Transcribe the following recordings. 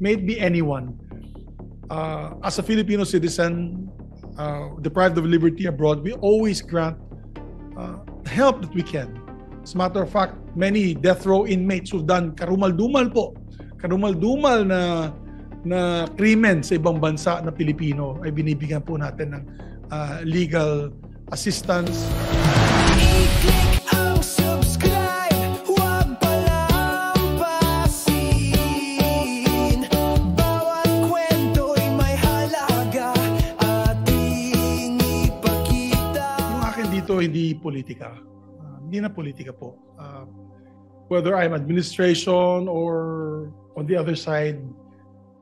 may it be anyone. As a Filipino citizen, deprived of liberty abroad, we always grant help that we can. As a matter of fact, many death row inmates who've done karumal-dumal na krimen sa ibang bansa na Pilipino ay binibigyan po natin ng legal assistance. I-click ang subscribe, huwag palampasin. Bawat kwento'y may halaga, ating ipakita. Yung akin dito, hindi politika. Hindi na politika po. Whether I'm administration or on the other side,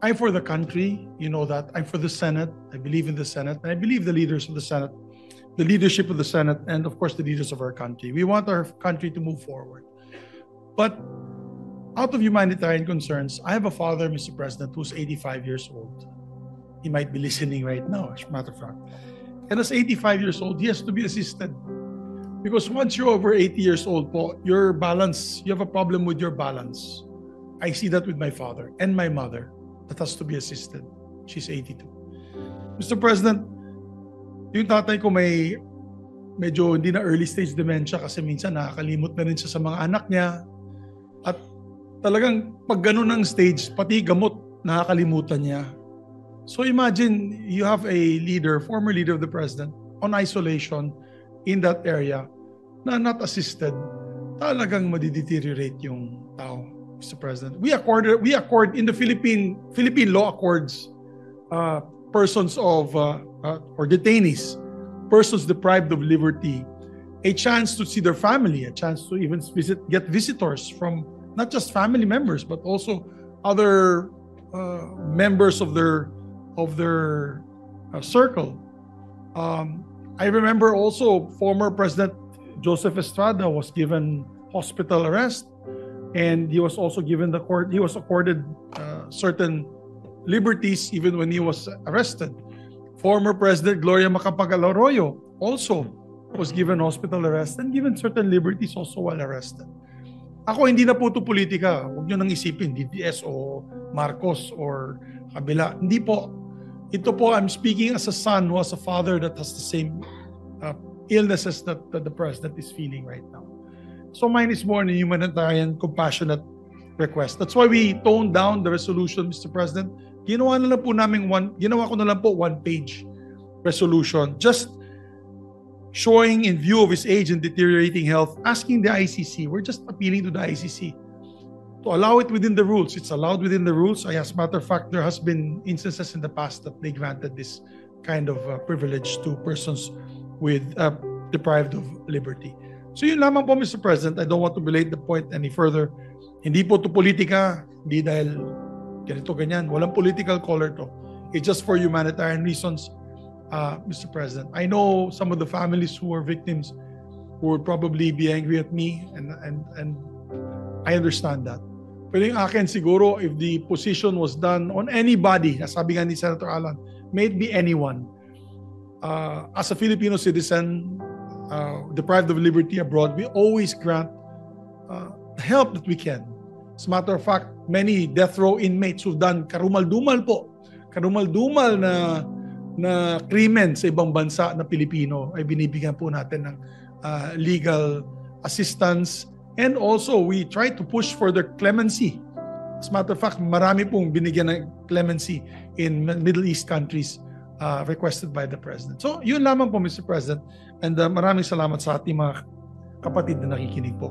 I'm for the country, you know that. I'm for the Senate. I believe in the Senate. And I believe the leaders of the Senate, the leadership of the Senate, and of course the leaders of our country. We want our country to move forward. But out of humanitarian concerns, I have a father, Mr. President, who's 85 years old. He might be listening right now, as a matter of fact. And as 85 years old, he has to be assisted. Because once you're over 80 years old, po, your balance, you have a problem with your balance. I see that with my father and my mother. That has to be assisted. She's 82. Mr. President, yung tatay ko may medyo hindi na early stage dementia kasi minsan nakakalimot na rin siya sa mga anak niya. At talagang pag ganun ang stage, pati gamot nakakalimutan niya. So imagine you have a leader, former leader of the president, on isolation in that area na not assisted. Talagang madideteriorate yung tao. Mr. President, we accord in the Philippine law accords persons of or detainees, persons deprived of liberty, a chance to see their family, a chance to even get visitors from not just family members but also other members of their circle. I remember also former President Joseph Estrada was given hospital arrest. And he was also given he was accorded certain liberties even when he was arrested. Former President Gloria Macapagal-Arroyo also was given hospital arrest and given certain liberties also while arrested. Ako, hindi na po ito politika. Huwag nyo nang isipin, DDS o Marcos or kabila. Hindi po. Ito po, I'm speaking as a son who has a father that has the same illnesses that the president is feeling right now. So mine is more a humanitarian, compassionate request. That's why we toned down the resolution, Mr. President. Ginawa ko na lang po one-page resolution, just showing in view of his age and deteriorating health, asking the ICC, we're just appealing to the ICC to allow it within the rules. It's allowed within the rules. As a matter of fact, there has been instances in the past that they granted this kind of privilege to persons with deprived of liberty. So yun lamang po, Mr. President. I don't want to belate the point any further. Hindi po ito politika, hindi dahil ganito ganyan. Walang political color to. It's just for humanitarian reasons, Mr. President. I know some of the families who are victims who would probably be angry at me, and I understand that. Pero yung akin siguro, if the position was done on anybody, sabi nga ni Senator Alan, may it be anyone, as a Filipino citizen, deprived of liberty abroad, we always grant help that we can. As a matter of fact, many death row inmates who've done karumal-dumal na krimen sa ibang bansa na Pilipino ay binibigyan po natin ng legal assistance, and also we try to push for their clemency. As a matter of fact, marami pong binigyan ng clemency in Middle East countries requested by the President. So, yun lamang po, Mr. President. And maraming salamat sa ating mga kapatid na nakikinig po.